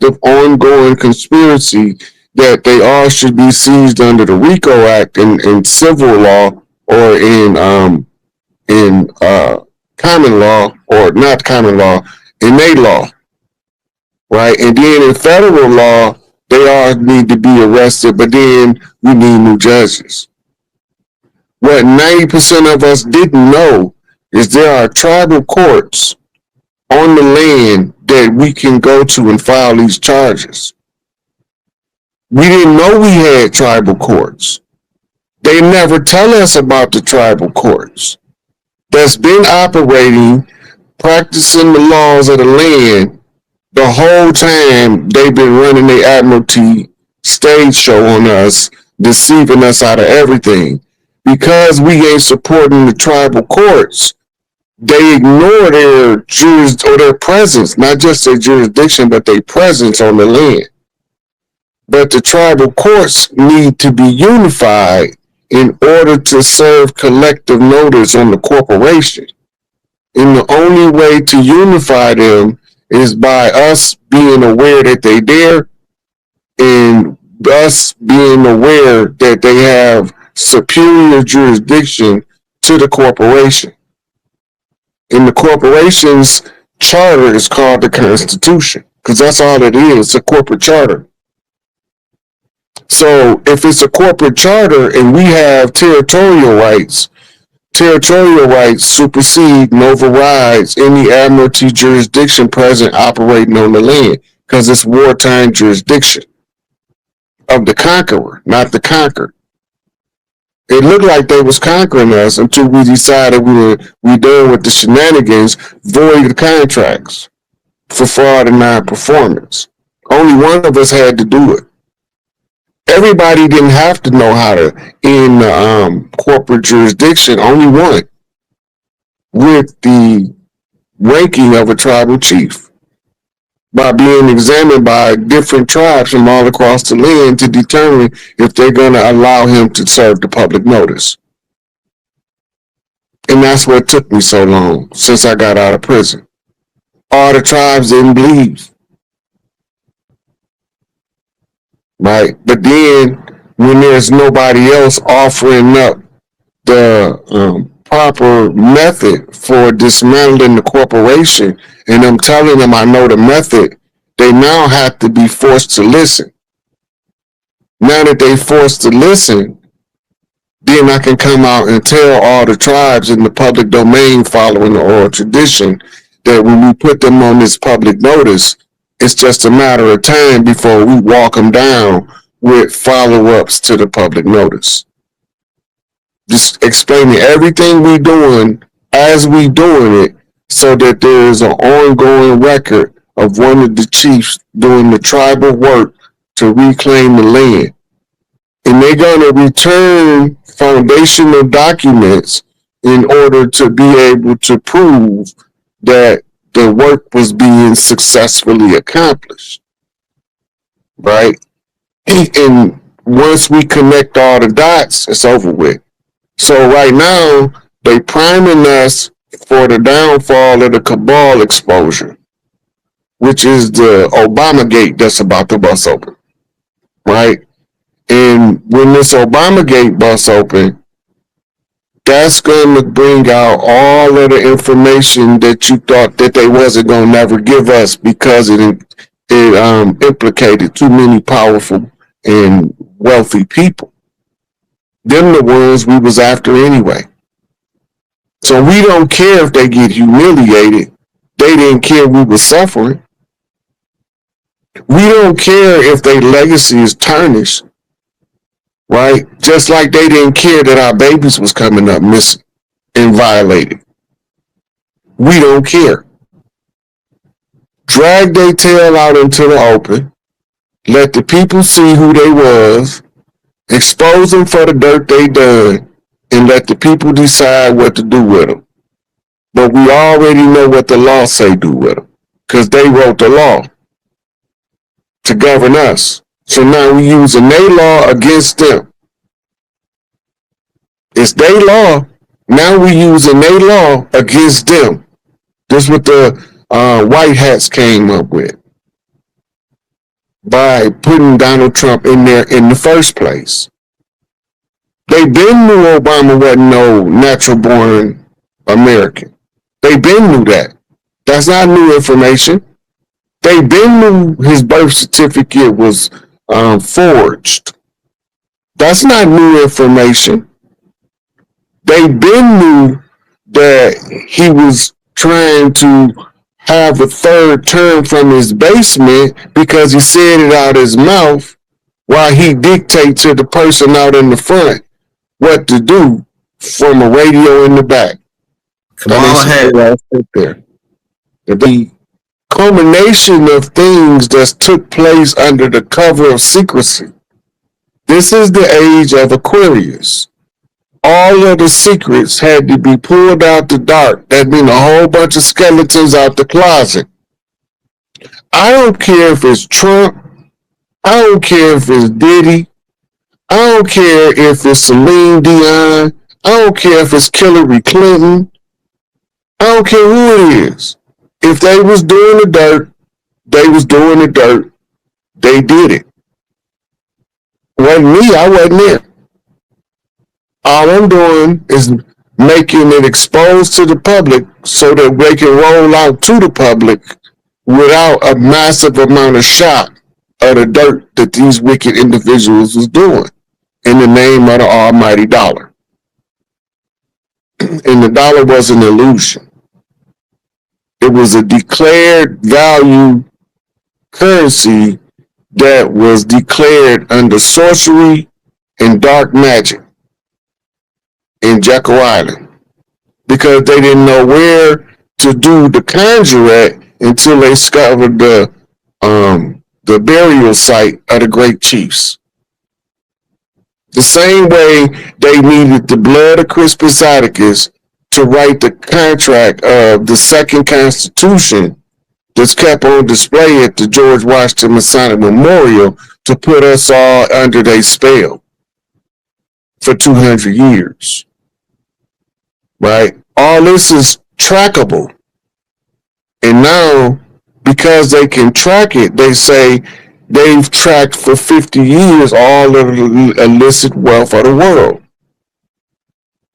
active, ongoing conspiracy that they all should be seized under the RICO Act in civil law or in common law, or not common law, innate law, right? And then in federal law, they all need to be arrested, but then we need new judges. What 90% of us didn't know is there are tribal courts on the land that we can go to and file these charges. We didn't know we had tribal courts. They never tell us about the tribal courts that's been operating, practicing the laws of the land the whole time they've been running their Admiralty stage show on us, deceiving us out of everything. Because we ain't supporting the tribal courts, they ignore their presence, not just their jurisdiction, but their presence on the land. But the tribal courts need to be unified in order to serve collective notice on the corporation. And the only way to unify them is by us being aware that they're there and us being aware that they have superior jurisdiction to the corporation. And the corporation's charter is called the Constitution, because that's all it is, a corporate charter. So if it's a corporate charter and we have territorial rights supersede and overrides any Admiralty jurisdiction present operating on the land, because it's wartime jurisdiction of the conqueror, not the conquered. It looked like they was conquering us until we decided we done with the shenanigans, voided contracts for fraud and non-performance. Only one of us had to do it. Everybody didn't have to know how to end the corporate jurisdiction. Only one, with the ranking of a tribal chief, by being examined by different tribes from all across the land to determine if they're going to allow him to serve the public notice. And that's what took me so long since I got out of prison. All the tribes didn't believe. Right? But then when there's nobody else offering up the proper method for dismantling the corporation, and I'm telling them I know the method, they now have to be forced to listen. Now that they forced to listen, then I can come out and tell all the tribes in the public domain following the oral tradition that when we put them on this public notice, it's just a matter of time before we walk them down with follow-ups to the public notice. Just explaining everything we're doing as we doing it, so that there is an ongoing record of one of the chiefs doing the tribal work to reclaim the land. And they're going to return foundational documents in order to be able to prove that the work was being successfully accomplished. Right? And once we connect all the dots, it's over with. So right now, they priming us for the downfall of the cabal exposure, which is the Obama gate that's about to bust open. Right? And when this Obama gate busts open, that's going to bring out all of the information that you thought that they wasn't going to never give us, because it implicated too many powerful and wealthy people. Them the ones we was after anyway. So we don't care if they get humiliated. They didn't care we were suffering. We don't care if their legacy is tarnished. Right? Just like they didn't care that our babies was coming up missing and violated. We don't care. Drag their tail out into the open. Let the people see who they was. Expose them for the dirt they done. And let the people decide what to do with them. But we already know what the law say do with them, because they wrote the law to govern us. So now we using their law against them. It's their law. Now we using their law against them. This is what the white hats came up with. by putting Donald Trump in there in the first place. They been knew Obama wasn't no natural born American. They been knew that. That's not new information. They been knew his birth certificate was forged. That's not new information. They been knew that he was trying to have a third term from his basement because he said it out his mouth while he dictate to the person out in the front what to do from a radio in the back. Kamala Harris. There. The culmination of things that took place under the cover of secrecy. This is the age of Aquarius. All of the secrets had to be pulled out the dark. That means a whole bunch of skeletons out the closet. I don't care if it's Trump. I don't care if it's Diddy. I don't care if it's Celine Dion. I don't care if it's Hillary Clinton. I don't care who it is. If they was doing the dirt, they was doing the dirt. They did it. Wasn't me, I wasn't there. All I'm doing is making it exposed to the public so that they can roll out to the public without a massive amount of shock of the dirt that these wicked individuals was doing in the name of the almighty dollar. And the dollar was an illusion. It was a declared value currency that was declared under sorcery and dark magic in Jekyll Island because they didn't know where to do the conjure at until they discovered the burial site of the great chiefs. The same way they needed the blood of Crispus Attucks to write the contract of the second Constitution that's kept on display at the George Washington Masonic Memorial to put us all under their spell for 200 years. Right? All this is trackable. And now, because they can track it, they say they've tracked for 50 years all of the illicit wealth of the world.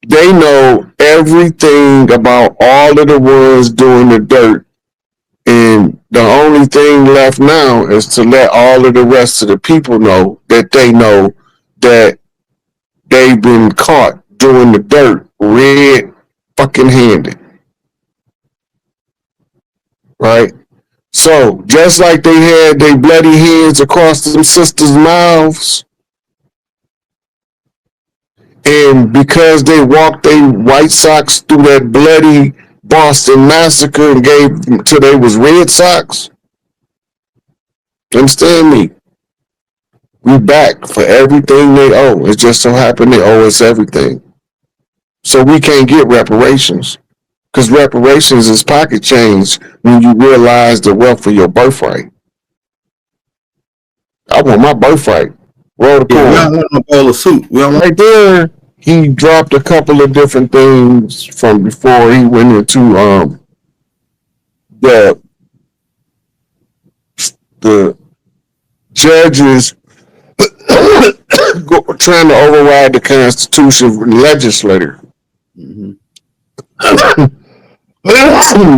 They know everything about all of the ones doing the dirt. And the only thing left now is to let all of the rest of the people know that they've been caught doing the dirt red fucking handed. Right? So, just like they had their bloody hands across them sisters' mouths, and because they walked their White Sox through that bloody Boston massacre and gave them till they was Red Sox, understand me? We back for everything they owe. It just so happened they owe us everything. So we can't get reparations. Because reparations is pocket change when you realize the wealth of your birthright. I want my birthright. Roll the coin. We don't want no bowl of soup. Right there, he dropped a couple of different things from before he went into the judges trying to override the Constitution legislator. Mm-hmm.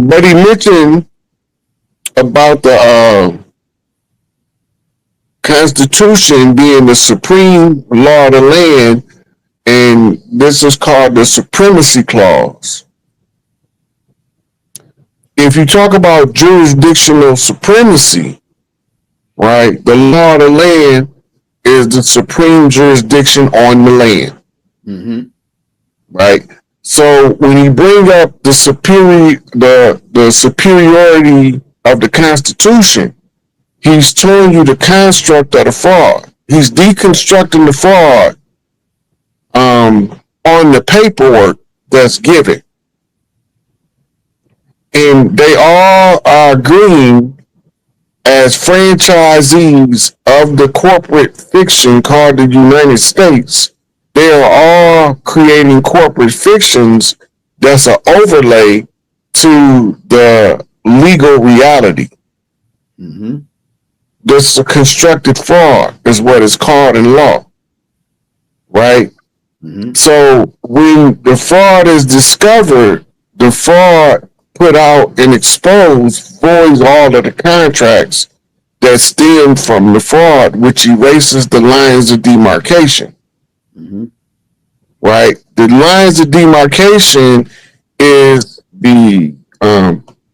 But he mentioned about the Constitution being the supreme law of the land, and this is called the Supremacy Clause. If you talk about jurisdictional supremacy, right, the law of the land is the supreme jurisdiction on the land. Mm-hmm. Right? So when you bring up the superiority of the Constitution, he's telling you the construct of the fraud. He's deconstructing the fraud on the paperwork that's given. And they all are agreeing as franchisees of the corporate fiction called the United States. They are all creating corporate fictions that's an overlay to the legal reality. Mm-hmm. This constructed fraud is what it's called in law, right? Mm-hmm. So when the fraud is discovered, the fraud put out and exposed voids all of the contracts that stem from the fraud, which erases the lines of demarcation. Mm-hmm. Right? The lines of demarcation is the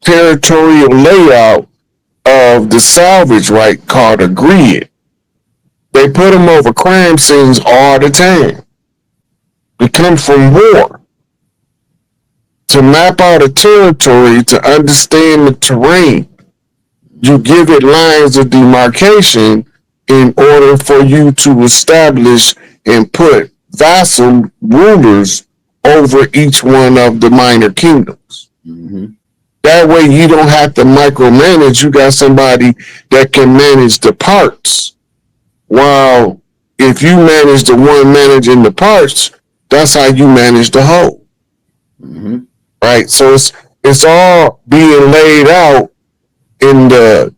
territorial layout of the salvage right called a grid. They put them over crime scenes all the time. They come from war. To map out a territory, to understand the terrain, you give it lines of demarcation in order for you to establish and put vassal rulers over each one of the minor kingdoms. Mm-hmm. That way you don't have to micromanage. You got somebody that can manage the parts. While if you manage the one managing the parts, that's how you manage the whole. Mm-hmm. Right? So it's all being laid out in the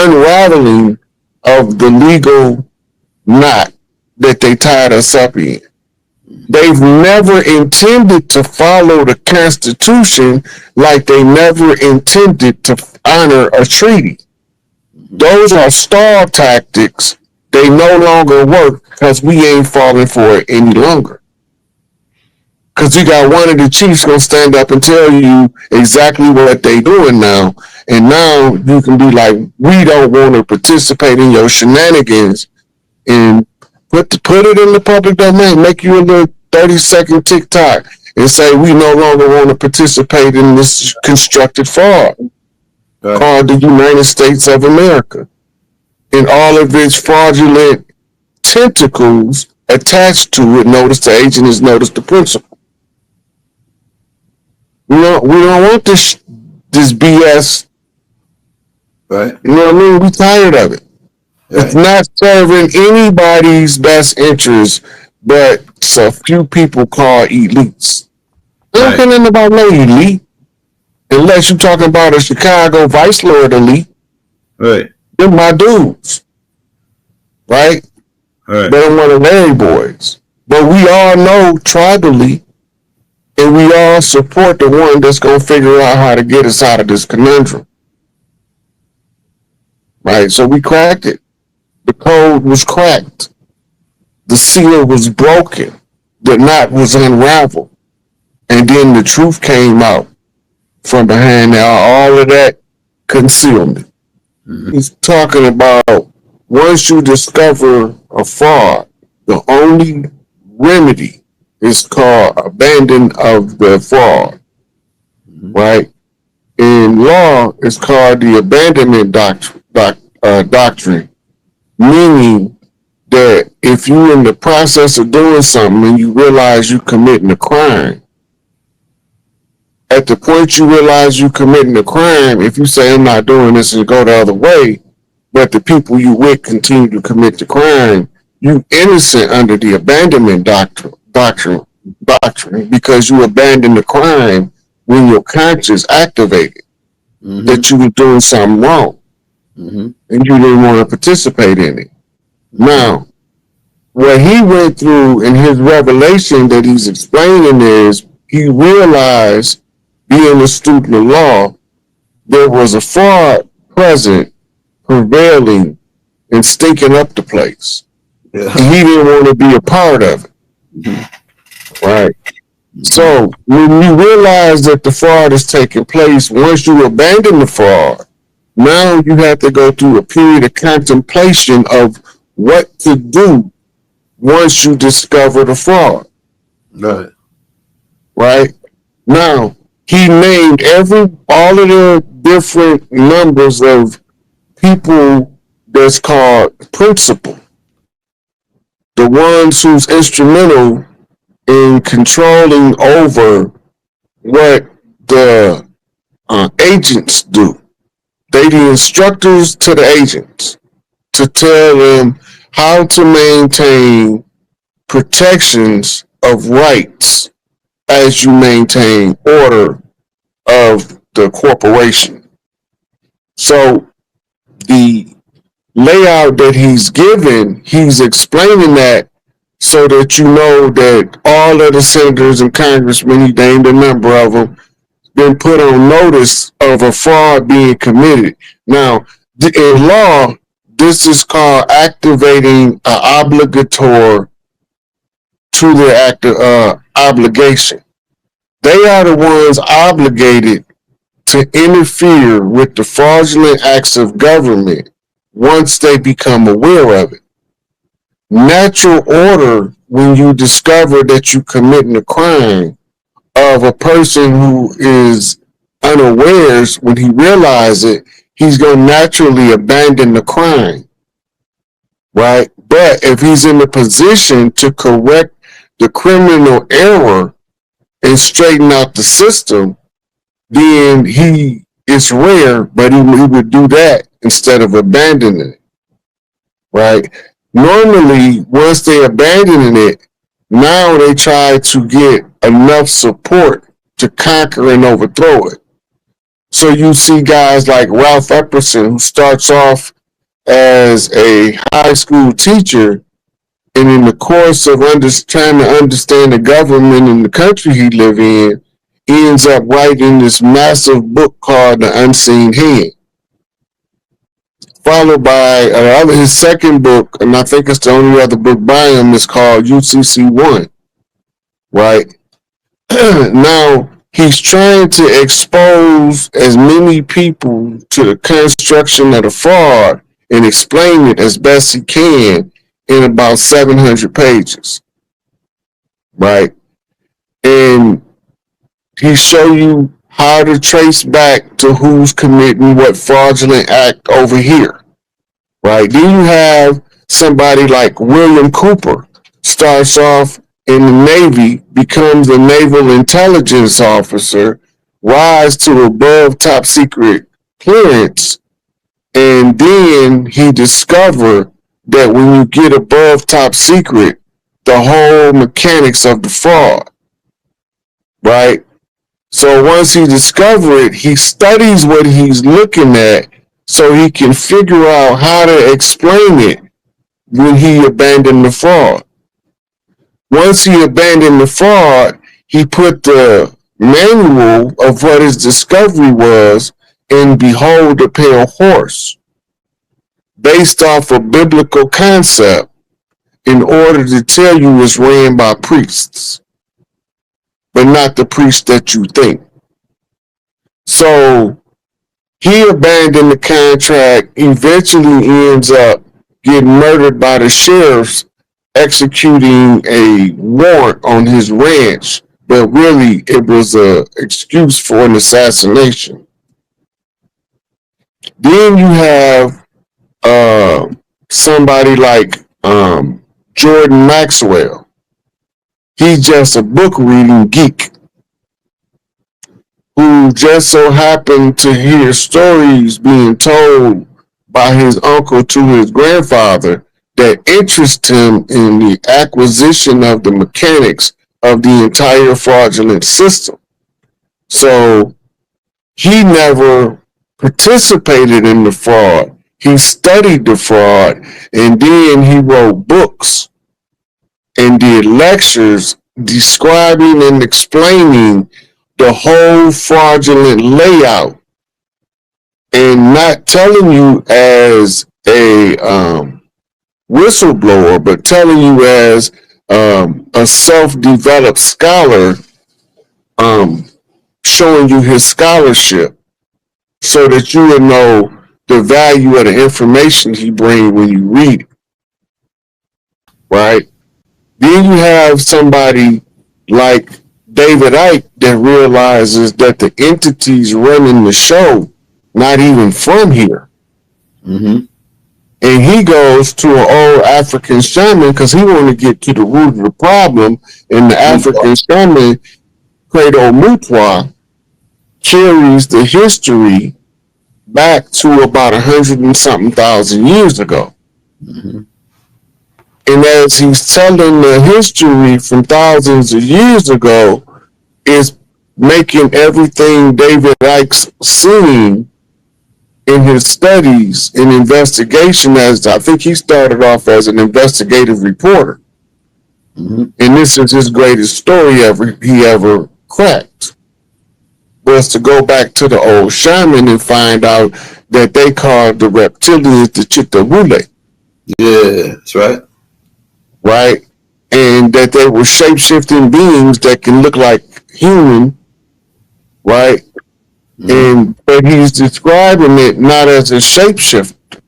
unraveling of the legal knot that they tied us up in. They've never intended to follow the Constitution, like they never intended to honor a treaty. Those are stall tactics. They no longer work because we ain't falling for it any longer. Because you got one of the chiefs going to stand up and tell you exactly what they doing now. And now you can be like, we don't want to participate in your shenanigans, and put it in the public domain. Make you a little 30-second TikTok and say we no longer want to participate in this constructed fraud called the United States of America. And all of its fraudulent tentacles attached to it. Notice the agent is notice the principal. We don't want this BS. Right. You know what I mean? We tired of it. Right. It's not serving anybody's best interest, but a few people called elites. I don't care nothing about no elite, unless you're talking about a Chicago Vice Lord elite. Right. They're my dudes. Right? Right. They're one of Larry boys. But we all know tribally, and we all support the one that's going to figure out how to get us out of this conundrum. Right? So we cracked it. The code was cracked. The seal was broken. The knot was unraveled. And then the truth came out from behind all of that concealment. Mm-hmm. He's talking about once you discover a fraud, the only remedy is called abandon of the fraud. Mm-hmm. Right? In law, it's called the abandonment doctrine, meaning that if you're in the process of doing something and you realize you're committing a crime, at the point you realize you're committing a crime, if you say, I'm not doing this and go the other way, but the people you with continue to commit the crime, you innocent under the abandonment doctrine because you abandoned the crime when your conscience activated that you were doing something wrong and you didn't want to participate in it. Now, what he went through in his revelation that he's explaining is he realized, being a student of law, there was a fraud present, prevailing, and stinking up the place. Yeah. And he didn't want to be a part of it. Right? So when you realize that the fraud is taking place, once you abandon the fraud, now you have to go through a period of contemplation of what to do once you discover the fraud. Right. Right? Now, he named all of the different numbers of people that's called principal. The ones who's instrumental in controlling over what the agents do. They the instructors to the agents to tell them how to maintain protections of rights as you maintain order of the corporation. So the layout that he's given, he's explaining that so that you know that all of the senators and congressmen, he named a number of them, been put on notice of a fraud being committed. Now, in law, this is called activating an obligator to their obligation. They are the ones obligated to interfere with the fraudulent acts of government once they become aware of it. Natural order, when you discover that you committing a crime, of a person who is unawares, when he realizes it, he's going to naturally abandon the crime, right? But if he's in the position to correct the criminal error and straighten out the system, then it's rare, but he would do that instead of abandoning it, right? Normally, once they abandon it, now they try to get enough support to conquer and overthrow it. So you see guys like Ralph Epperson, who starts off as a high school teacher, and in the course of trying to understand the government and the country he live in, ends up writing this massive book called The Unseen Hand. Followed by his second book, and I think it's the only other book by him, is called UCC1, right? Now, he's trying to expose as many people to the construction of the fraud and explain it as best he can in about 700 pages, right? And he show you how to trace back to who's committing what fraudulent act over here, right? Then you have somebody like William Cooper, starts off in the Navy, becomes a naval intelligence officer, rise to above top secret clearance, and then he discovered that when you get above top secret, the whole mechanics of the fraud, right? So once he discovers it, he studies what he's looking at so he can figure out how to explain it when he abandoned the fraud. Once he abandoned the fraud, he put the manual of what his discovery was in Behold the Pale Horse, based off a biblical concept, in order to tell you it's ran by priests, but not the priest that you think. So he abandoned the contract, eventually ends up getting murdered by the sheriffs executing a warrant on his ranch, but really it was an excuse for an assassination. Then you have somebody like Jordan Maxwell. He's just a book reading geek who just so happened to hear stories being told by his uncle to his grandfather that interest him in the acquisition of the mechanics of the entire fraudulent system. So he never participated in the fraud. He studied the fraud, and then he wrote books and did lectures describing and explaining the whole fraudulent layout, and not telling you as a whistleblower, but telling you as a self-developed scholar, showing you his scholarship so that you would know the value of the information he brings when you read it, right? Then you have somebody like David Icke that realizes that the entities running the show not even from here. Mm-hmm. And he goes to an old African shaman because he want to get to the root of the problem. And the African shaman, Credo Mutwa, carries the history back to about 100 and something thousand years ago. Mm-hmm. And as he's telling the history from thousands of years ago, is making everything David Icke's seen in his studies and investigation, as I think he started off as an investigative reporter. And this is his greatest story he ever cracked, was to go back to the old shaman and find out that they called the reptilians the Chitarule. Yeah, that's right. Right? And that they were shape-shifting beings that can look like human, right? But he's describing it not as a shapeshifter,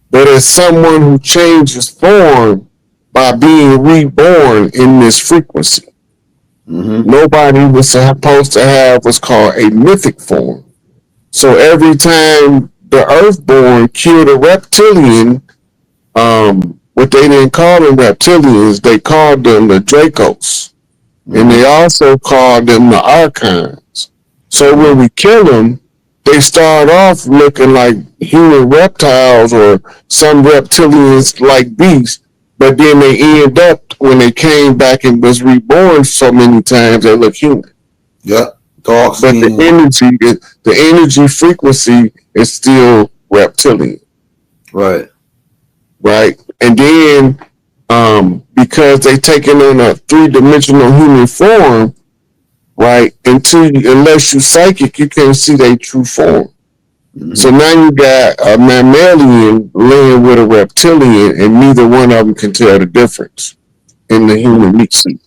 but as someone who changes form by being reborn in this frequency. Nobody was supposed to have what's called a mythic form. So every time the Earthborn killed a reptilian, what they didn't call them reptilians, they called them the Dracos. And they also called them the Archons. So when we kill them, they start off looking like human reptiles or some reptilians like beasts, but then they end up, when they came back and was reborn so many times, they look human. Yeah, dark But skin. the energy frequency is still reptilian. Right. Right. And then because they taking on a 3-dimensional human form, right, unless you psychic, you can't see their true form. So now you got a mammalian laying with a reptilian, and neither one of them can tell the difference in the human meat suit.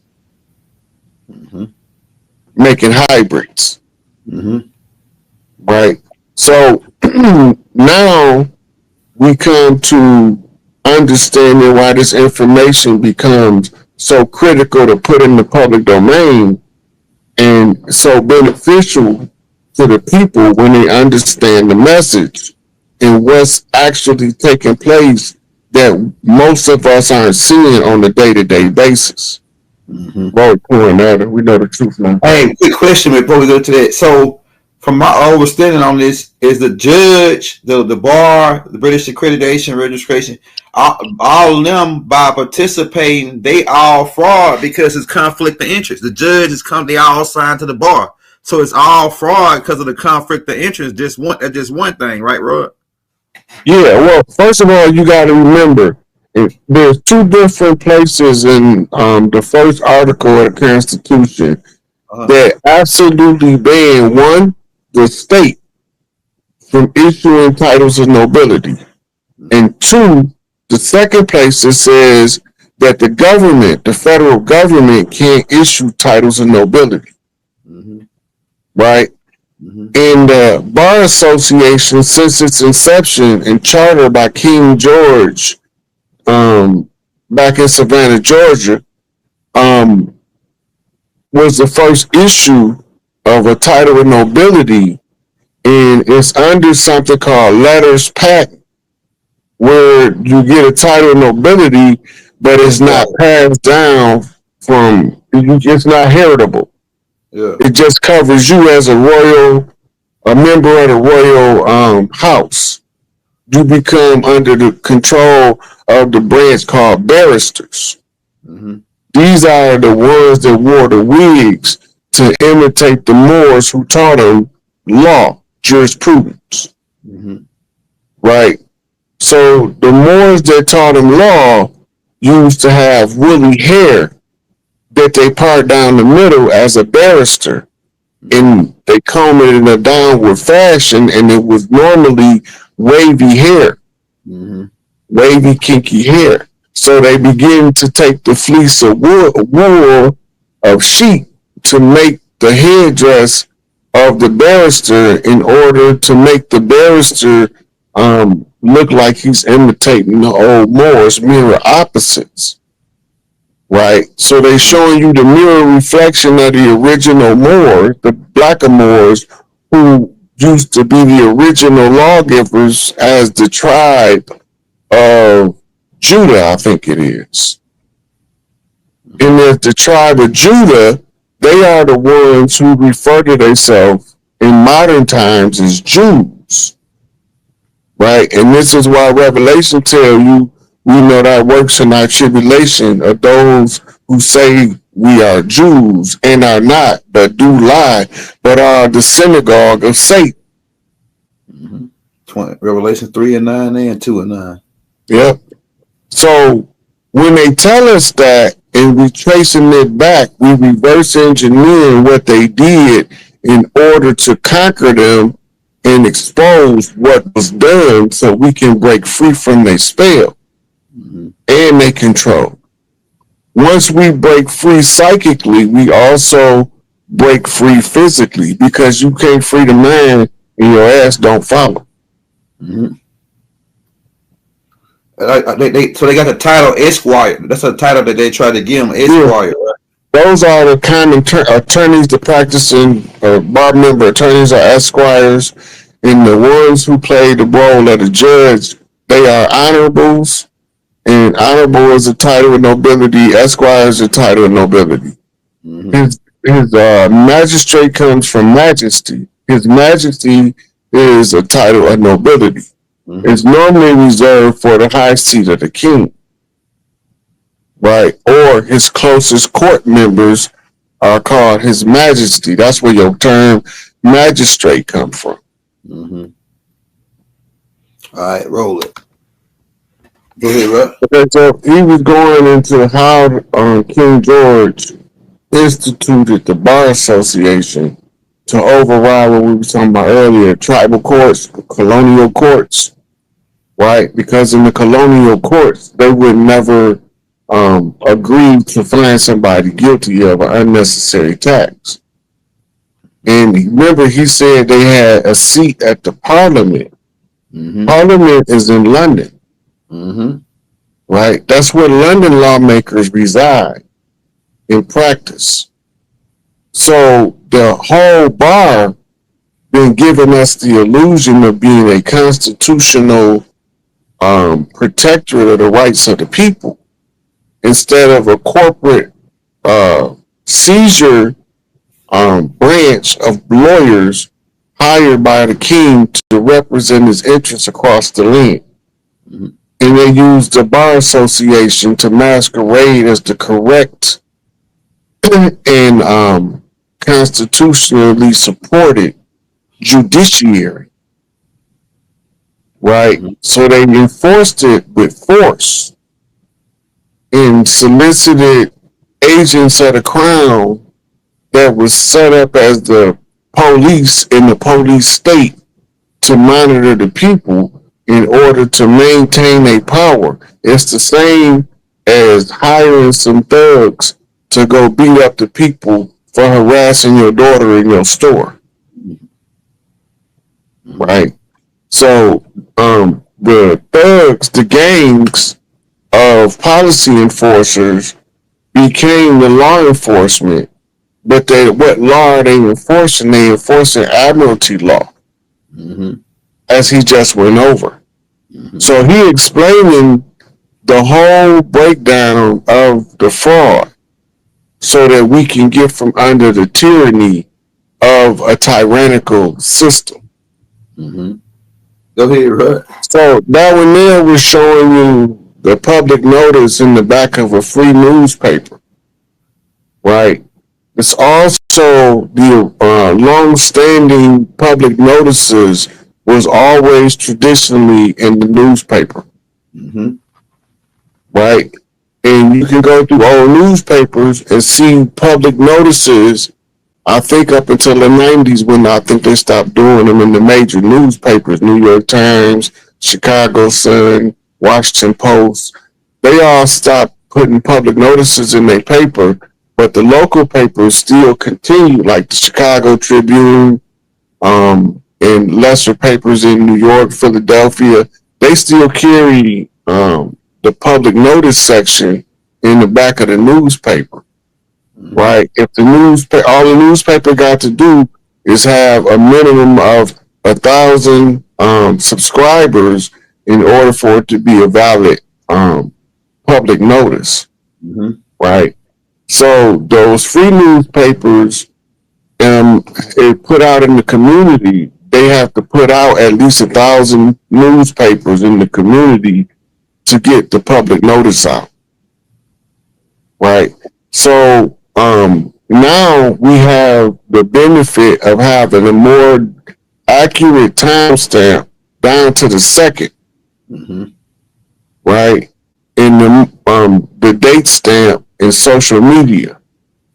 Making hybrids. Right. So now we come to understanding why this information becomes so critical to put in the public domain and so beneficial to the people when they understand the message and what's actually taking place that most of us aren't seeing on a day-to-day basis. Well, we know the truth now. Hey, quick question before we go to that. So, from my understanding on this, is the judge, the bar, the British accreditation registration, all of them by participating, they all fraud because it's conflict of interest. The judge is they all signed to the bar, so it's all fraud because of the conflict of interest. Just one thing, right, Rod? Yeah. Well, first of all, you got to remember there's 2 different places in the first article of the Constitution that absolutely ban, one, the state from issuing titles of nobility, and 2, the second place that says that the government, the federal government, can't issue titles of nobility. Right? In the Bar Association, since its inception and charter by King George, back in Savannah, Georgia, was the first issue of a title of nobility, and it's under something called letters patent, where you get a title of nobility, but it's not passed down it's not heritable. Yeah. It just covers you as a member of the royal house. You become under the control of the branch called barristers. These are the ones that wore the wigs to imitate the Moors who taught them law, jurisprudence. Right? So the Moors that taught them law used to have woolly hair that they part down the middle as a barrister, and they comb it in a downward fashion, and it was normally wavy hair, wavy, kinky hair. So they begin to take the fleece of wool of sheep to make the headdress of the barrister in order to make the barrister look like he's imitating the old Moors, mirror opposites. Right? So they showing you the mirror reflection of the original Moors, the blacker Moors, who used to be the original lawgivers as the tribe of Judah, I think it is. And as the tribe of Judah, they are the ones who refer to themselves in modern times as Jews. Right? And this is why Revelation tell you, we know that works in our tribulation of those who say we are Jews and are not, but do lie, but are the synagogue of Satan. Revelation 3:9 and 2:9. Yep. So when they tell us that and we tracing it back, we reverse engineering what they did in order to conquer them and expose what was done so we can break free from their spell and their control. Once we break free psychically, we also break free physically because you can't free the man and your ass don't follow. So they got the title Esquire. That's a title that they try to give them, Esquire. Yeah. Those are the kind of attorneys that practicing, bar member attorneys are esquires, and the ones who play the role of the judge, they are honorables, and honorable is a title of nobility, esquire is a title of nobility. His magistrate comes from majesty. His majesty is a title of nobility. It's normally reserved for the high seat of the king, right? Or his closest court members are called His Majesty. That's where your term magistrate come from. All right, roll it. Go ahead, Russ. Okay, so he was going into how King George instituted the Bar Association to override what we were talking about earlier, tribal courts, colonial courts, right? Because in the colonial courts, they would never agree to find somebody guilty of an unnecessary tax. And remember, he said they had a seat at the Parliament. Parliament is in London, right? That's where London lawmakers reside in practice. So the whole bar been giving us the illusion of being a constitutional protectorate of the rights of the people instead of a corporate seizure branch of lawyers hired by the king to represent his interests across the land. And they used the Bar Association to masquerade as the correct and constitutionally supported judiciary, right? So they enforced it with force and solicited agents of the crown that was set up as the police in the police state to monitor the people in order to maintain their power. It's the same as hiring some thugs to go beat up the people for harassing your daughter in your store. Right? So the thugs, the gangs of policy enforcers became the law enforcement. But what law are they enforcing? They enforcing admiralty law, as he just went over. So he explaining the whole breakdown of the fraud so that we can get from under the tyranny of a tyrannical system. Go ahead, Russ. So that one there was showing you the public notice in the back of a free newspaper, right? It's also the long-standing public notices was always traditionally in the newspaper, right? And you can go through old newspapers and see public notices. I think up until the 90s when I think they stopped doing them in the major newspapers, New York Times, Chicago Sun, Washington Post. They all stopped putting public notices in their paper, but the local papers still continue, like the Chicago Tribune, and lesser papers in New York, Philadelphia. They still carry the public notice section in the back of the newspaper, right? If all the newspaper got to do is have a minimum of 1,000 subscribers in order for it to be a valid public notice, right? So those free newspapers, it put out in the community, they have to put out at least 1,000 newspapers in the community to get the public notice out, right? So now we have the benefit of having a more accurate timestamp down to the second, Mm-hmm. right? In the date stamp in social media,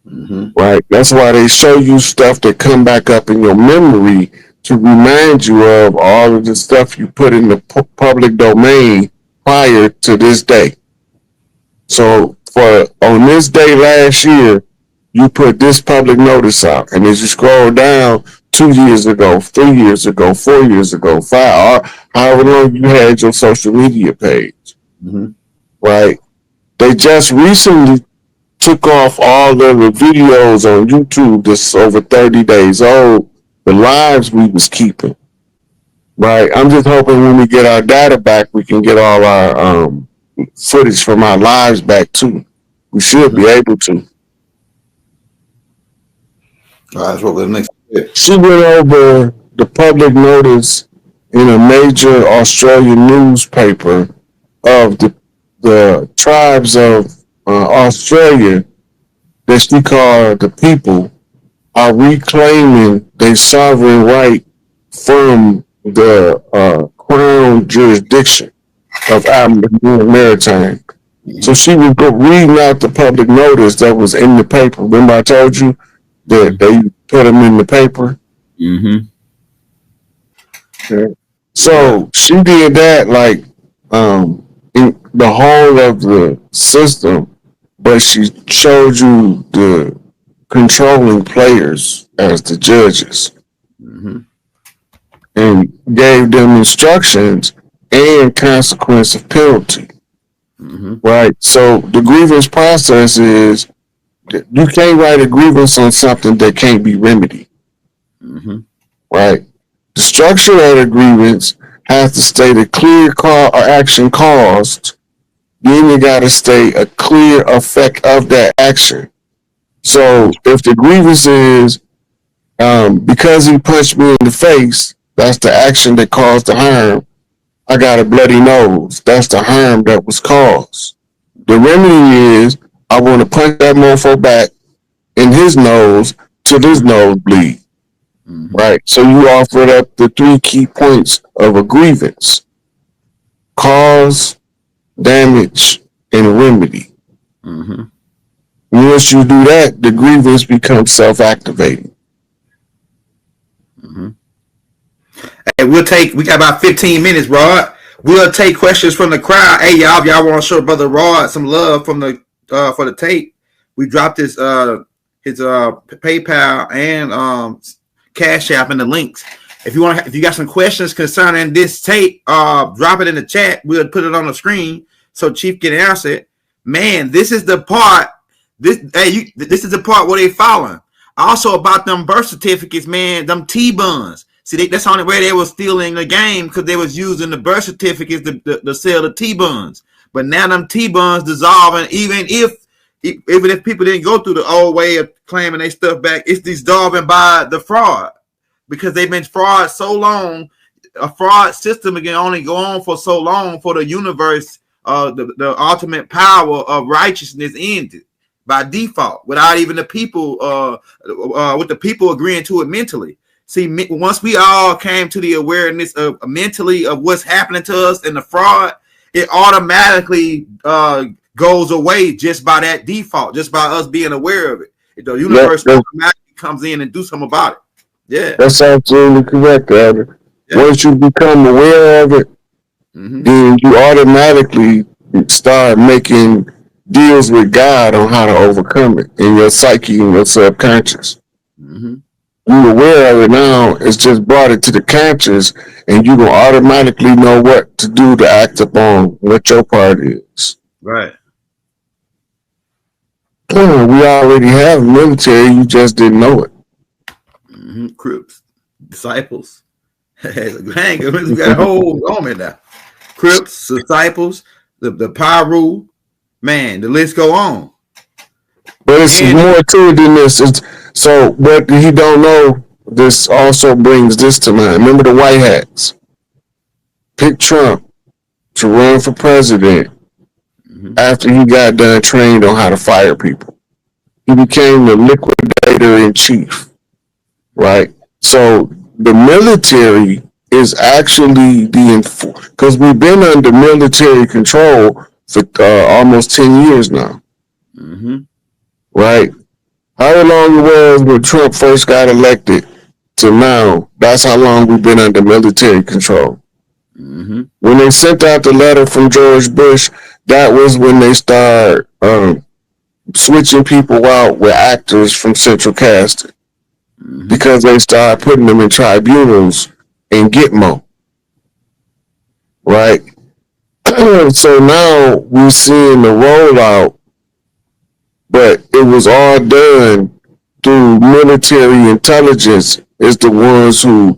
Mm-hmm. right? That's why they show you stuff that come back up in your memory to remind you of all of the stuff you put in the public domain prior to this day. So for on this day last year, you put this public notice out, and as you scroll down, 2 years ago, 3 years ago, 4 years ago, five, or however long you had your social media page, Mm-hmm. right? They just recently took off all of the videos on YouTube that's over 30 days old, the lives we was keeping, right? I'm just hoping when we get our data back, we can get all our footage from our lives back too. We should Mm-hmm. be able to. All right, that's what the next. She went over the public notice in a major Australian newspaper of the tribes of Australia that she called the people are reclaiming their sovereign right from the crown jurisdiction of Maritime. So she was reading out the public notice that was in the paper. Remember I told you that they put them in the paper? Mm-hmm. Okay. So she did that like in the whole of the system, but she showed you the controlling players as the judges Mm-hmm. and gave them instructions and consequence of penalty. Mm-hmm. Right. So the grievance process is you can't write a grievance on something that can't be remedied. Mm-hmm. Right. The structure of the grievance has to state a clear call or action caused. Then you got to state a clear effect of that action. So if the grievance is because he punched me in the face, that's the action that caused the harm. I got a bloody nose. That's the harm that was caused. The remedy is I want to punch that mofo back in his nose till his nose bleed. Mm-hmm. Right. So you offered up the 3 key points of a grievance: cause, damage, and remedy. Mm-hmm. Once you do that, the grievance becomes self-activating. Mm-hmm. Hey, we got about 15 minutes, Rod. We'll take questions from the crowd. Hey, y'all, if y'all want to show Brother Rod some love from the for the tape, we dropped his PayPal and Cash App in the links. If you got some questions concerning this tape, drop it in the chat. We'll put it on the screen so Chief can answer it. Man, this is the part. This is the part where they following. Also about them birth certificates, man, them T-buns. See, that's the only way they was stealing the game because they was using the birth certificates to sell the T-buns. But now them T-buns dissolving, even if people didn't go through the old way of claiming their stuff back, it's dissolving by the fraud because they've been fraud so long. A fraud system can only go on for so long for the universe, the ultimate power of righteousness ended by default without even the people, with the people agreeing to it mentally. See, once we all came to the awareness of mentally of what's happening to us and the fraud, it automatically goes away just by that default, just by us being aware of it. The universe automatically comes in and do something about it. Yeah, that's absolutely correct, Albert. Yeah. Once you become aware of it, then you automatically start making deals with God on how to overcome it in your psyche and your subconscious. You're aware of it now, it's just brought it to the conscious, and you will automatically know what to do to act upon what your part is. Right. We already have military, you just didn't know it. Crips, disciples. Hang, we got a whole army now. Crips, disciples, the Pyru, man, the list go on. But it's more to it than this. So what he don't know, this also brings this to mind. Remember the white hats? Pick Trump to run for president after he got done trained on how to fire people. He became the liquidator in chief, right? So the military is actually because we've been under military control for almost 10 years now, right? How long it was when Trump first got elected to now, that's how long we've been under military control. When they sent out the letter from George Bush, that was when they started switching people out with actors from central casting because they started putting them in tribunals and Gitmo, right? So now we're seeing the rollout, but it was all done through military intelligence is the ones who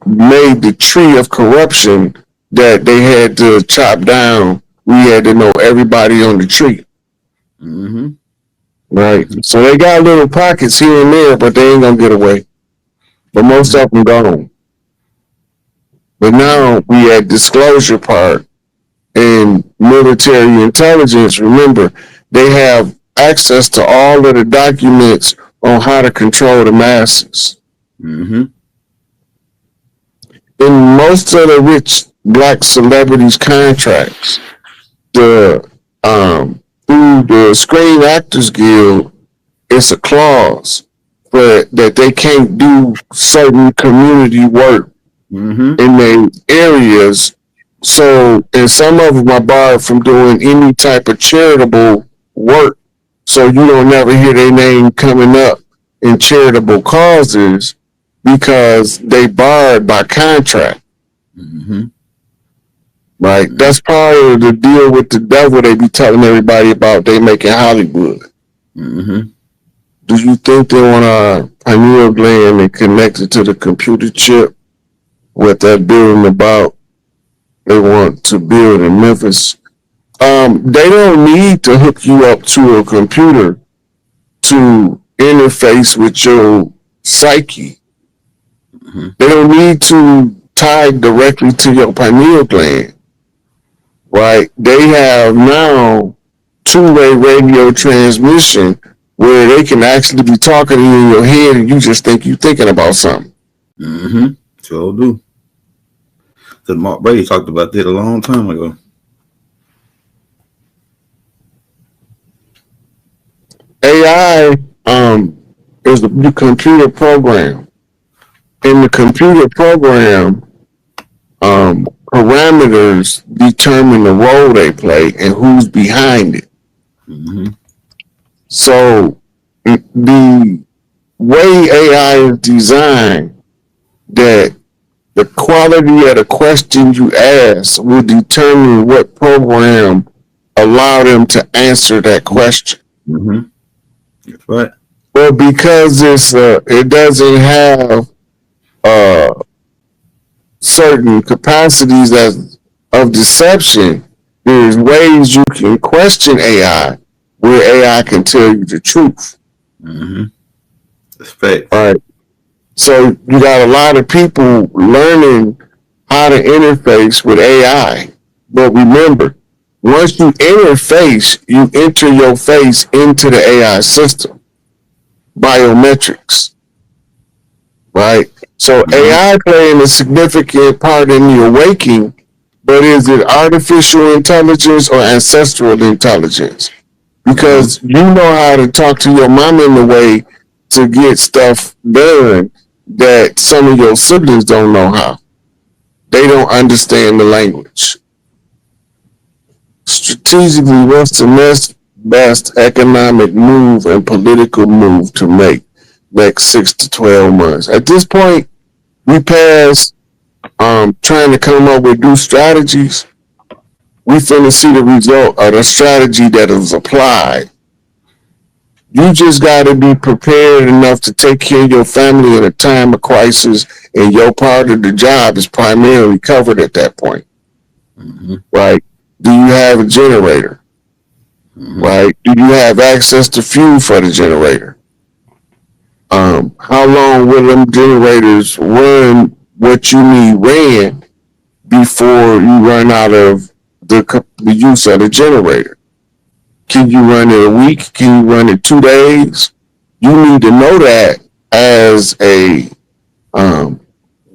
made the tree of corruption that they had to chop down. We had to know everybody on the tree. Right. So they got little pockets here and there, but they ain't gonna get away. But most of them gone. But now we at disclosure part and military intelligence. Remember, they have access to all of the documents on how to control the masses. In most of the rich black celebrities' contracts, through the Screen Actors Guild, it's a clause that they can't do certain community work in their areas. So, and some of them are barred from doing any type of charitable work. So you don't never hear their name coming up in charitable causes because they barred by contract. Right? That's part of the deal with the devil they be telling everybody about they making Hollywood. Do you think they want a pineal gland and connect it to the computer chip? What they're building about, they want to build in Memphis. They don't need to hook you up to a computer to interface with your psyche. They don't need to tie directly to your pineal gland. Right? They have now two-way radio transmission where they can actually be talking to you in your head and you just think you're thinking about something. Sure do. Because Mark Brady talked about that a long time ago. AI is the computer program. In the computer program, parameters determine the role they play and who's behind it. So the way AI is designed, that the quality of the question you ask will determine what program allow them to answer that question. That's right. But because it doesn't have certain capacities of deception, there's ways you can question AI where AI can tell you the truth. Respect. All right. So you got a lot of people learning how to interface with AI. But remember, once you interface, you enter your face into the AI system. Biometrics. Right? So AI playing a significant part in the awakening, but is it artificial intelligence or ancestral intelligence? Because you know how to talk to your mom in a way to get stuff done that some of your siblings don't know how. They don't understand the language. Strategically, what's the best economic move and political move to make next 6 to 12 months? At this point, we passed trying to come up with new strategies. We finna see the result of the strategy that is applied. You just got to be prepared enough to take care of your family in a time of crisis, and your part of the job is primarily covered at that point. Right? Do you have a generator? Right? Do you have access to fuel for the generator? How long will them generators run what you need ran before you run out of the use of the generator? Can you run it a week? Can you run it 2 days? You need to know that as a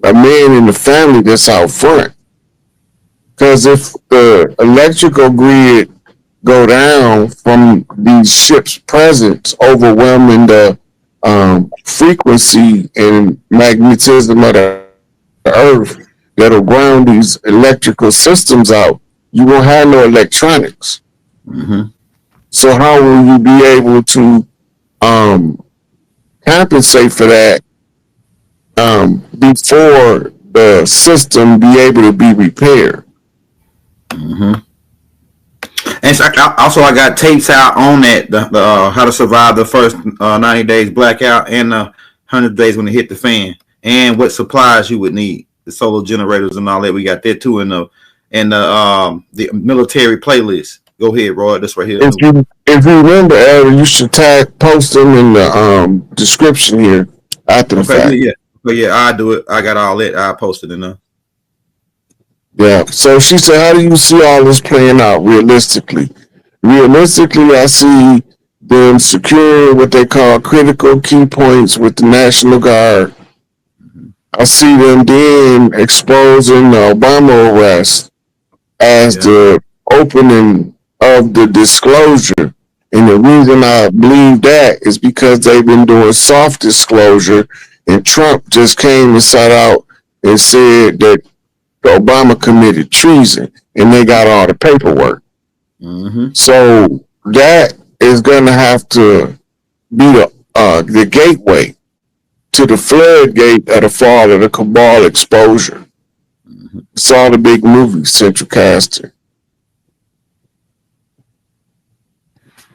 a man in the family that's out front. Because if the electrical grid go down from these ships' presence, overwhelming the frequency and magnetism of the earth that'll ground these electrical systems out, you won't have no electronics. Mm-hmm. So how will you be able to um, compensate for that before the system be able to be repaired? Mm-hmm. And so I got tapes out on that the how to survive the first 90 days blackout and 100 days when it hit the fan, and what supplies you would need, the solar generators and all that. We got that too in the military playlist. Go ahead, Roy. This right here. If you remember, Elder, you should post them in the description here after the Okay, fact. yeah. But yeah, I do it. I got all that. I posted in there. Yeah. So she said, how do you see all this playing out realistically? Realistically, I see them securing what they call critical key points with the National Guard. I see them then exposing the Obama arrest as the opening of the disclosure. And the reason I believe that is because they've been doing soft disclosure, and Trump just came and sat out and said that Obama committed treason, and they got all the paperwork. Mm-hmm. So that is going to have to be the gateway to the floodgate of the fall of the cabal exposure. Mm-hmm. It's all the big movies, Central Casting.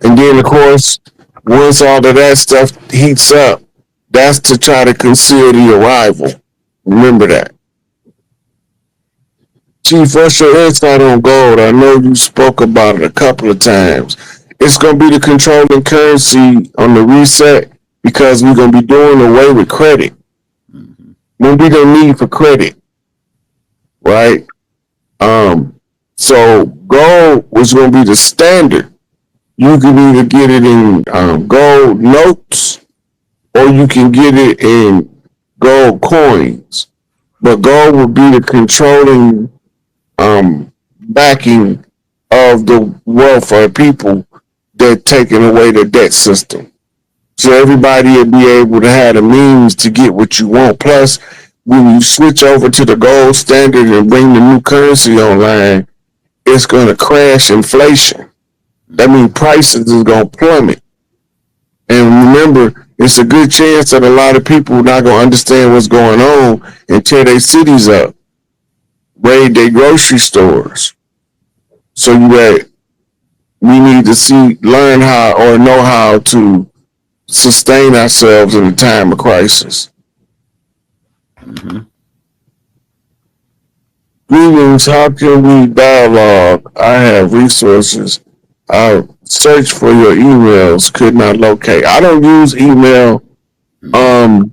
And then, of course, once all of that stuff heats up, that's to try to conceal the arrival. Remember that. Chief, what's your insight on gold? I know you spoke about it a couple of times. It's going to be the controlling currency on the reset because we're going to be doing away with credit. Mm-hmm. When we don't need for credit, right? So gold was going to be the standard. You can either get it in gold notes or you can get it in gold coins. But gold will be the controlling backing of the welfare people that taking away the debt system. So everybody will be able to have the means to get what you want. Plus, when you switch over to the gold standard and bring the new currency online, it's going to crash inflation. That means prices is going to plummet. And remember, it's a good chance that a lot of people are not going to understand what's going on and tear their cities up, raid their grocery stores. So we need to learn how or know how to sustain ourselves in a time of crisis. Mm-hmm. Greetings, how can we dialogue? I have resources. I searched for your emails, could not locate. I don't use email. The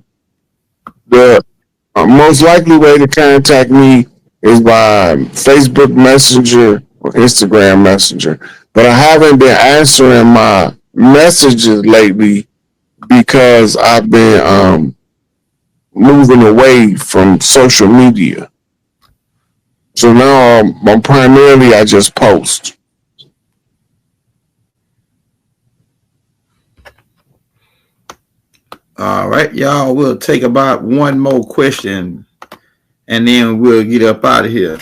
most likely way to contact me is by Facebook Messenger or Instagram Messenger. But I haven't been answering my messages lately because I've been moving away from social media. So now I'm primarily I just post. All right, y'all. We'll take about one more question, and then we'll get up out of here.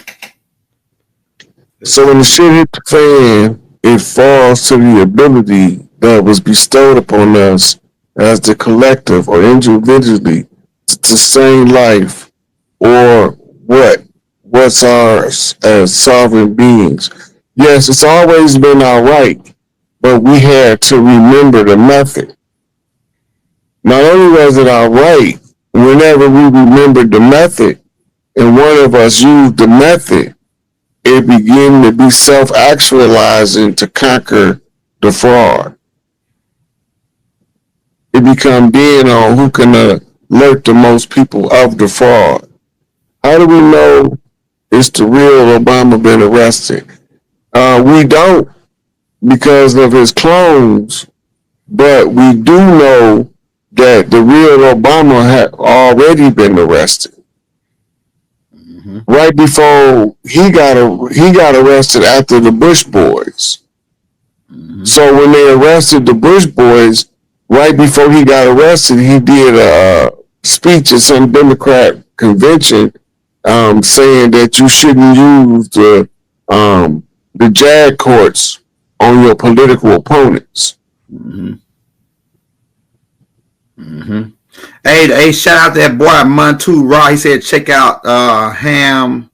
So when the shit hit the fan, it falls to the ability that was bestowed upon us as the collective or individually to sustain life or what's ours as sovereign beings. Yes, it's always been our right, but we had to remember the method. Not only was it our right, whenever we remembered the method and one of us used the method, it began to be self-actualizing to conquer the fraud. It become then on who can alert the most people of the fraud. How do we know it's the real Obama been arrested? We don't because of his clones, but we do know that the real Obama had already been arrested. right before he got arrested after the Bush Boys. So when they arrested the Bush Boys, right before he got arrested, he did a speech at some Democrat convention saying that you shouldn't use the JAG courts on your political opponents. Hey, shout out to that boy Montu Raw. He said check out Ham.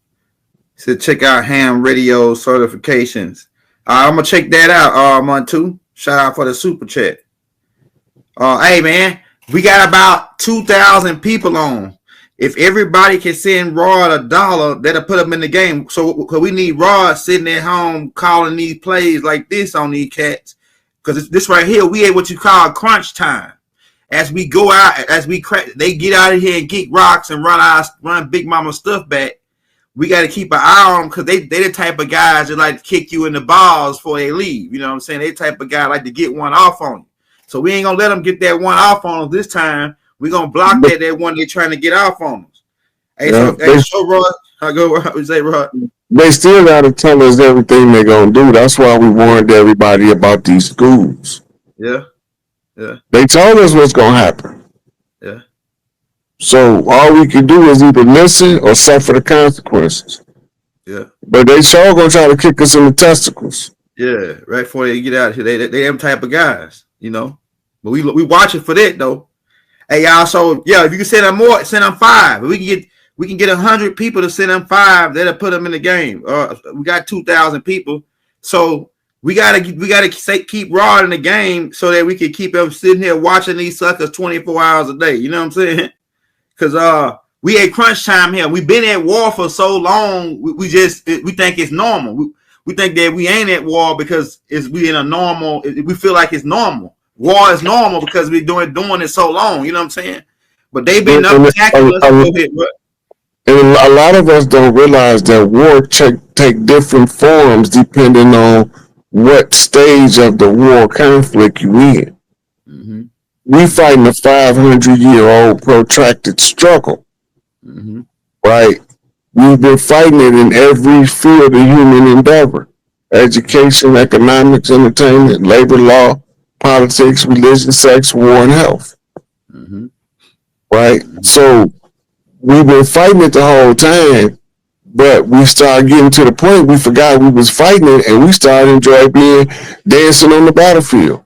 He said check out Ham Radio certifications. I'm gonna check that out, Montu. Shout out for the super chat. Hey man, we got about 2,000 people on. If everybody can send Rod $1, that'll put them in the game. So we need Rod sitting at home calling these plays like this on these cats. Because this right here, we at what you call crunch time. As we go out, as we crack, they get out of here and get rocks and run Big Mama stuff back. We got to keep an eye on them because they the type of guys that like to kick you in the balls before they leave. You know what I'm saying? They type of guy like to get one off on you. So we ain't gonna let them get that one off on us this time. We're gonna block that one they're trying to get off on us. Hey, so Rod, I go say Rod. They still gotta tell us everything they're gonna do. That's why we warned everybody about these schools. Yeah. They told us what's gonna happen. Yeah. So all we can do is either listen or suffer the consequences. Yeah. But they sure gonna try to kick us in the testicles. Yeah, right before they get out of here. They them type of guys, you know. But we watching for that though. Hey y'all, so yeah, if you can send them more, send them 5. If we can get 100 people to send them 5, that'll put them in the game. We got 2,000 people, so we gotta keep Rod in the game so that we can keep them sitting here watching these suckers 24 hours a day. You know what I'm saying? Because we at crunch time here. We've been at war for so long. We think it's normal. We think that we ain't at war because we in a normal. We feel like it's normal. War is normal because we're doing it so long. You know what I'm saying? But they've been attacking us. Go ahead, bro. And a lot of us don't realize that war take different forms depending on what stage of the war conflict you in. Mm-hmm. We fighting a 500-year-old protracted struggle, right? We've been fighting it in every field of human endeavor: education, economics, entertainment, labor law, politics, religion, sex, war, and health. Right? So we've been fighting it the whole time, but we started getting to the point we forgot we was fighting it, and we started enjoying being dancing on the battlefield.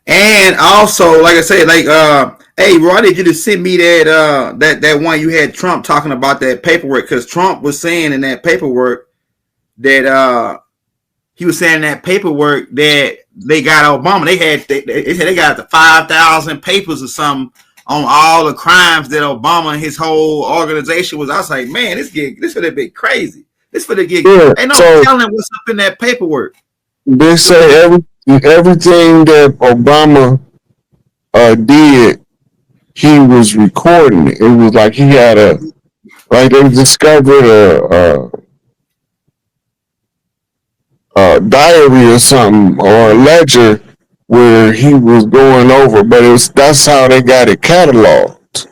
And also, like I said, like hey, Roy, I need you to send me that one you had Trump talking about that paperwork, because Trump was saying in that paperwork that he was saying in that paperwork that they got Obama. They said they got the 5,000 papers or something on all the crimes that Obama and his whole organization was. I was like, man, this would have been crazy. This would have get. Ain't no telling what's up in that paperwork. They say everything that Obama did, he was recording it. It was like he had they discovered a diary or something, or a ledger where he was going over, but that's how they got it cataloged.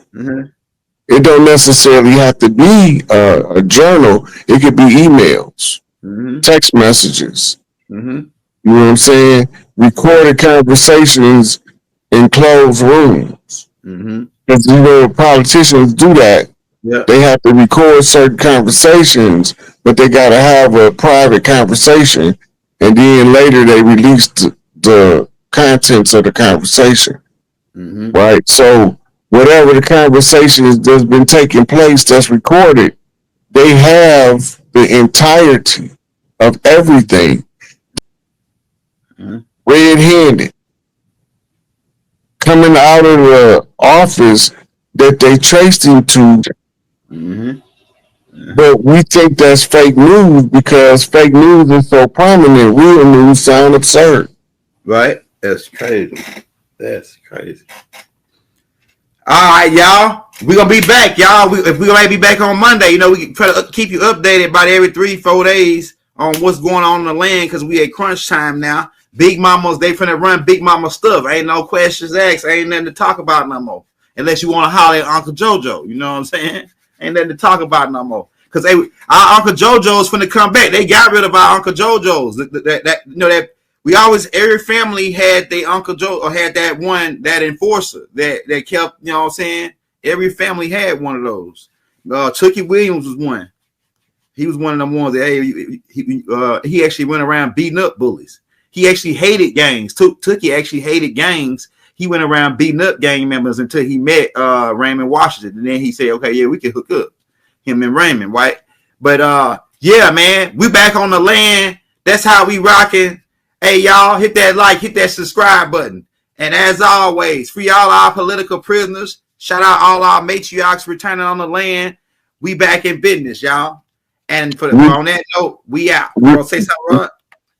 It don't necessarily have to be a journal. It could be emails, text messages. You know what I'm saying? Recorded conversations in closed rooms. Because politicians do that. Yeah. They have to record certain conversations, but they got to have a private conversation, and then later they release the contents of the conversation. Right? So whatever the conversation that's been taking place that's recorded, they have the entirety of everything red-handed coming out of the office that they traced him to. But we think that's fake news because fake news is so prominent. Real news sound absurd. Right? That's crazy. All right, y'all. We're going to be back, y'all. If we might be back on Monday, we can try to keep you updated about every 3-4 days on what's going on in the land, because we at crunch time now. Big Mamas, they finna run Big Mama stuff. Ain't no questions asked. Ain't nothing to talk about no more. unless you want to holler at Uncle JoJo. You know what I'm saying? Ain't nothing to talk about no more. Because our Uncle JoJo's finna come back. They got rid of our Uncle JoJo's. That we always, every family had their Uncle Joe, or had that enforcer that kept, you know what I'm saying? Every family had one of those. Tookie Williams was one. He was one of them ones that he actually went around beating up bullies. He actually hated gangs. Tookie actually hated gangs. He went around beating up gang members until he met Raymond Washington. And then he said, okay, yeah, we can hook up. Him and Raymond, right? But yeah, man, we back on the land. That's how we rocking. Hey, y'all, hit that like, hit that subscribe button. And as always, free all our political prisoners. Shout out all our matriarchs returning on the land. We back in business, y'all. And on that note, we out. You want to say something, Rod?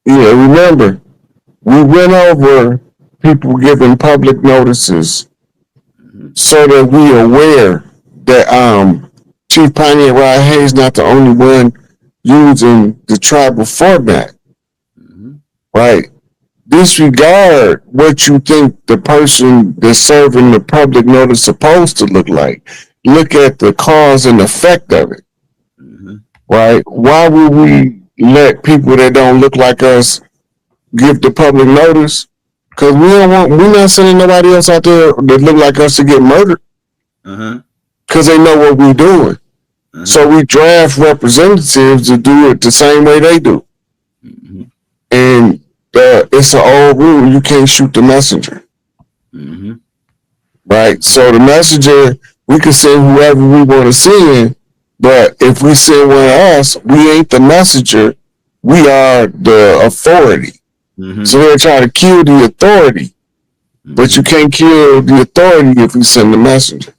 Yeah, remember, we went over people giving public notices so that we are aware that Chief Pioneer Rod Hayes not the only one using the tribal format. Right? Disregard what you think the person that's serving the public notice is supposed to look like. Look at the cause and effect of it. Right? Why would we let people that don't look like us give the public notice? Because we're not sending nobody else out there that look like us to get murdered. Because they know what we're doing. So we draft representatives to do it the same way they do. And it's an old rule. You can't shoot the messenger. Right? So the messenger, we can send whoever we want to send, but if we send one of us, we ain't the messenger. We are the authority. So they're trying to kill the authority, but you can't kill the authority if you send the messenger.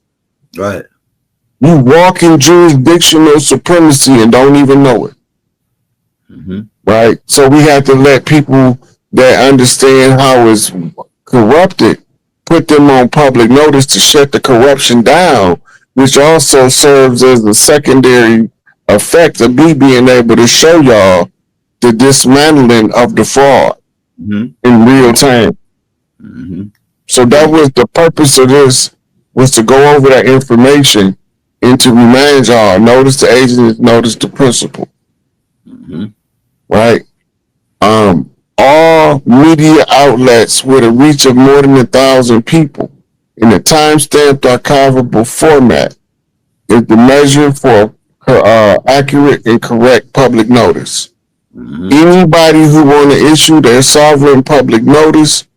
Right. You walk in jurisdictional supremacy and don't even know it. Right? So we have to let people that understand how it's corrupted put them on public notice to shut the corruption down, which also serves as a secondary effect of me being able to show y'all the dismantling of the fraud in real time. So that was the purpose of this, was to go over that information and to remind y'all, notice the agent, notice the principal. Right? All media outlets with a reach of more than 1,000 people in a time-stamped archivable format is the measure for accurate and correct public notice. Anybody who want to issue their sovereign public notice,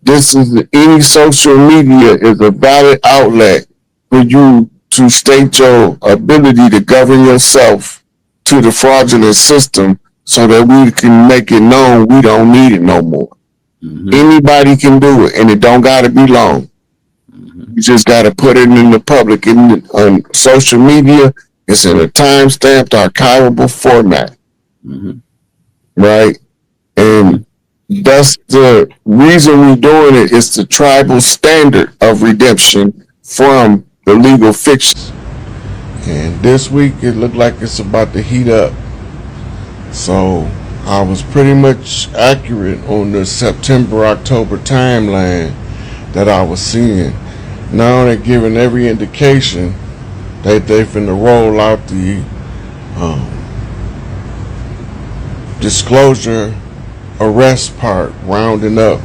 any social media is a valid outlet for you to state your ability to govern yourself to the fraudulent system so that we can make it known we don't need it no more. Anybody can do it, and it don't got to be long. You just got to put it in the public. On social media, it's in a time-stamped archivable format. Right? And that's the reason we're doing it. It's the tribal standard of redemption from the legal fiction. And this week it looked like it's about to heat up. So I was pretty much accurate on the September-October timeline that I was seeing. Now they're giving every indication that they're finna roll out the disclosure arrest part, rounding up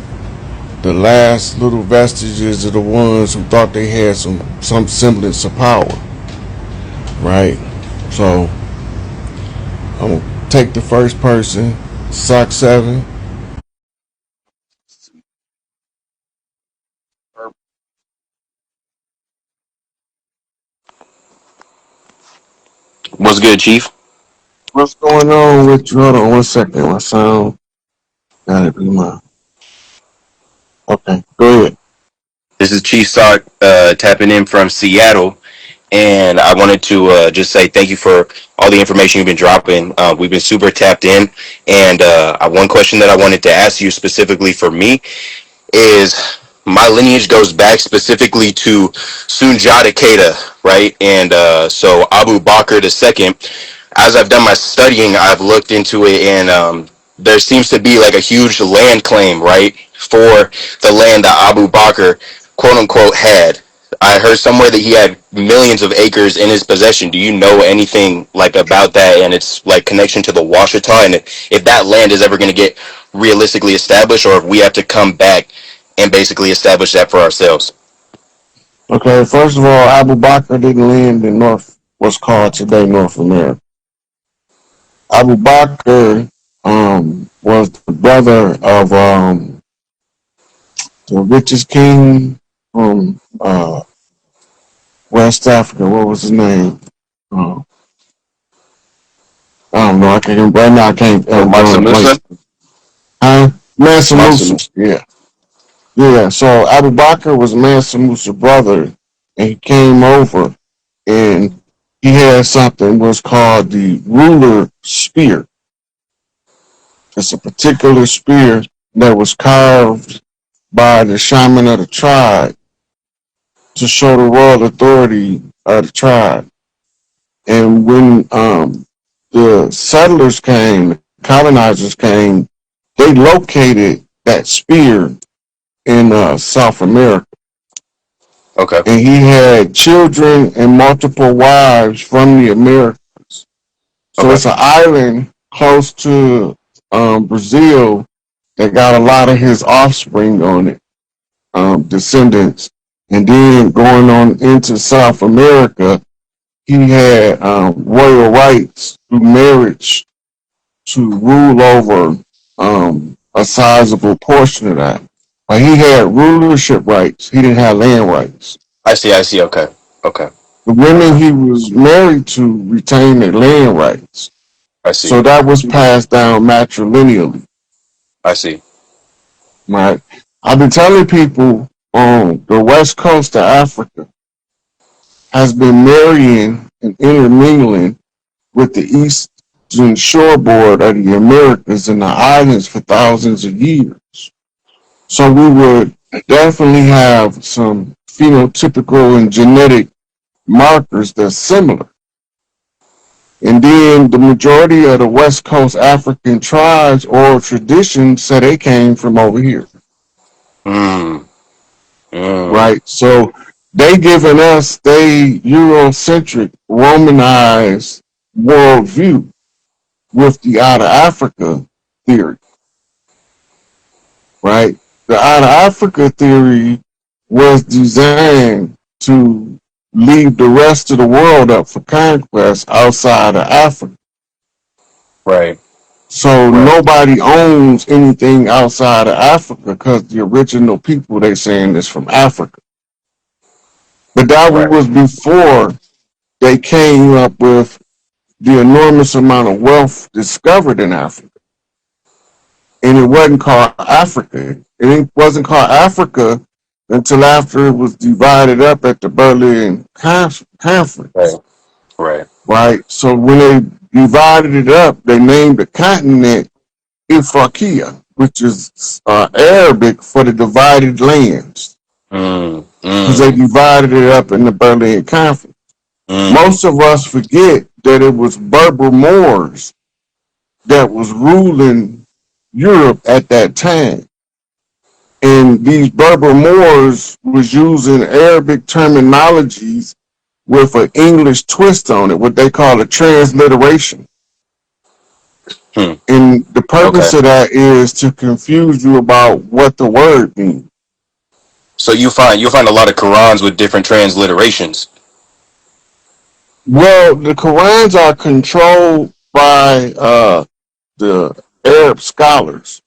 the last little vestiges of the ones who thought they had some semblance of power. Right? So I'm gonna take the first person, SOC 7. What's good, Chief? What's going on with you? Hold on 1 second. My sound gotta be mine. Okay, go ahead. This is Chief Sock tapping in from Seattle, and I wanted to just say thank you for all the information you've been dropping. We've been super tapped in, and one question that I wanted to ask you specifically for me is my lineage goes back specifically to Sunjata Keita, right? And so Abu Bakr II. As I've done my studying, I've looked into it, and there seems to be like a huge land claim, right, for the land that Abu Bakr, quote unquote, had. I heard somewhere that he had millions of acres in his possession. Do you know anything like about that and its like connection to the Washita, and if that land is ever going to get realistically established, or if we have to come back and basically establish that for ourselves? Okay, first of all, Abu Bakr didn't land in what's called today North America. Abu Bakr was the brother of the richest king from West Africa. What was his name? Uh, I don't know. I can't right now. I can't. I'm Mansa drawing a blank. Musa. Huh? Mansa Mansa Musa. Musa. Yeah, yeah. So Abu Bakr was Mansa Musa's brother, and he came over, and he had something was called the ruler spear. It's a particular spear that was carved by the shaman of the tribe to show the royal authority of the tribe. And when the settlers came, the colonizers came, they located that spear in South America. Okay. And he had children and multiple wives from the Americas. So Okay. it's an island close to Brazil that got a lot of his offspring on it, descendants. And then going on into South America, he had royal rights through marriage to rule over a sizable portion of that. But he had rulership rights. He didn't have land rights. I see. I see. Okay. Okay. The women Okay. he was married to retained their land rights. I see. So that was passed down matrilineally, I see. right? I've been telling people on the west coast of Africa has been marrying and intermingling with the eastern shoreboard of the Americas and the islands for thousands of years. So we would definitely have some phenotypical and genetic markers that's similar. And then the majority of the West Coast African tribes or traditions say they came from over here, Mm. Mm. right? So they giving us they Eurocentric, Romanized worldview with the out of Africa theory, right? The out of Africa theory was designed to leave the rest of the world up for conquest outside of Africa. Right. So Right. nobody owns anything outside of Africa because the original people they saying is from Africa. But that Right. was before they came up with the enormous amount of wealth discovered in Africa. And it wasn't called Africa. It wasn't called Africa until after it was divided up at the Berlin Right. Conference, Right. right? So when they divided it up, they named the continent Ifriqiya, which is Arabic for the divided lands, Mm. because they Mm. divided it up in the Berlin Conference. Mm. Most of us forget that it was Berber Moors that was ruling Europe at that time. And these Berber Moors was using Arabic terminologies with an English twist on it, what they call a transliteration. Hmm. And the Okay. purpose of that is to confuse you about what the word means. So you'll find a lot of Qurans with different transliterations. Well, the Qurans are controlled by the Arab scholars,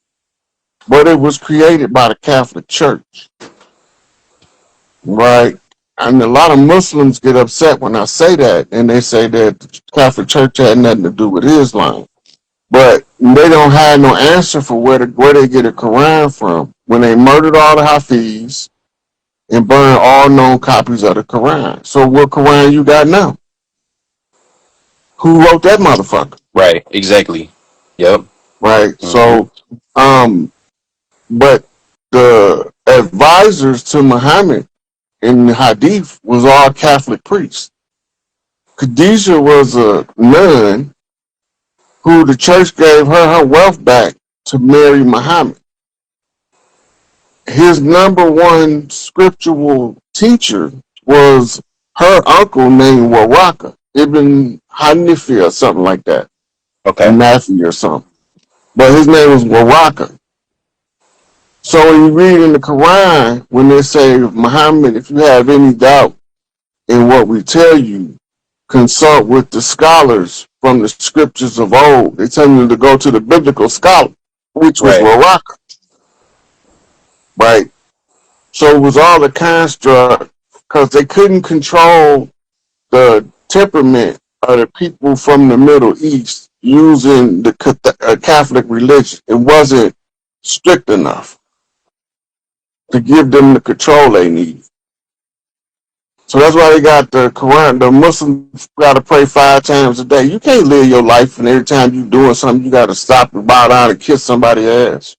but it was created by the Catholic Church, right? And a lot of Muslims get upset when I say that, and they say that the Catholic Church had nothing to do with Islam. But they don't have no answer for where they get a Quran from when they murdered all the Hafiz and burned all known copies of the Quran. So what Quran you got now? Who wrote that motherfucker? Right. Exactly. Yep. Right. Mm-hmm. So, but the advisors to Muhammad in the Hadith was all Catholic priests. Khadijah was a nun who the church gave her wealth back to marry Muhammad. His number one scriptural teacher was her uncle named Waraka, Ibn Hanifi or something like that, or Okay. Nafi or something. But his name was Waraka. So when you read in the Quran, when they say, Muhammad, if you have any doubt in what we tell you, consult with the scholars from the scriptures of old. They tell you to go to the biblical scholar, which was Right. Waraka, right? So it was all a construct because they couldn't control the temperament of the people from the Middle East using the Catholic religion. It wasn't strict enough to give them the control they need. So that's why they got the Quran. The Muslims got to pray 5 times a day. You can't live your life and every time you doing something, you got to stop and bow down and kiss somebody's ass.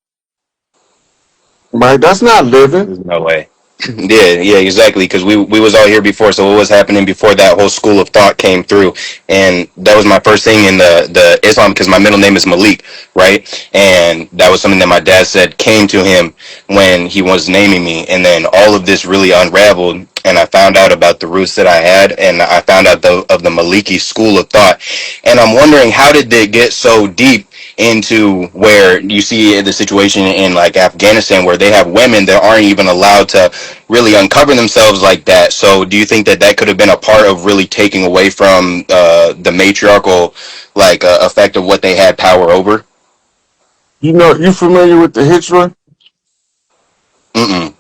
Right? That's not living. There's no way. Yeah, exactly. Because we was all here before, so what was happening before that whole school of thought came through, and that was my first thing in the Islam because my middle name is Malik, right? And that was something that my dad said came to him when he was naming me, and then all of this really unraveled, and I found out about the roots that I had, and I found out of the Maliki school of thought, and I'm wondering how did they get so deep into where you see the situation in like Afghanistan where they have women that aren't even allowed to really uncover themselves like that. So do you think that that could have been a part of really taking away from the matriarchal like effect of what they had power over? You know, you familiar with the Hijra? Mm-mm.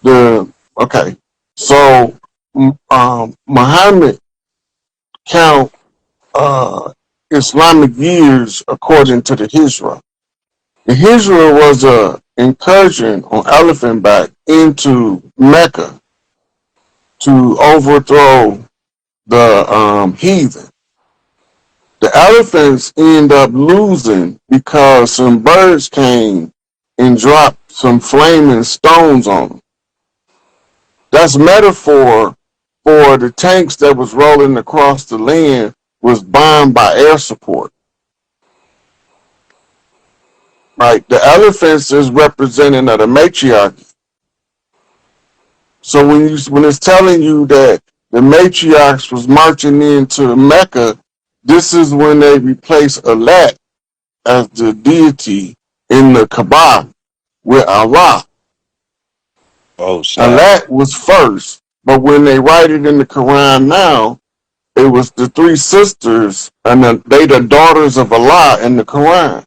The okay. So Muhammad count Islamic years according to the Hijra. The Hijra was a incursion on elephant back into Mecca to overthrow the heathen. The elephants end up losing because some birds came and dropped some flaming stones on them. That's metaphor for the tanks that was rolling across the land was bombed by air support. Right? The elephants is representing of the matriarchy. So when it's telling you that the matriarchs was marching into Mecca, this is when they replace Alat as the deity in the Kaaba with Allah. Oh snap! Alat was first, but when they write it in the Quran now, it was the three sisters, and they the daughters of Allah in the Quran.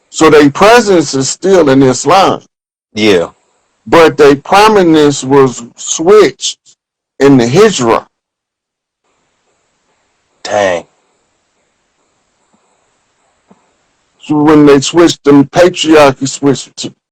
So their presence is still in Islam, Yeah, but their prominence was switched in the Hijra. dang. So when they switched them, patriarchy switched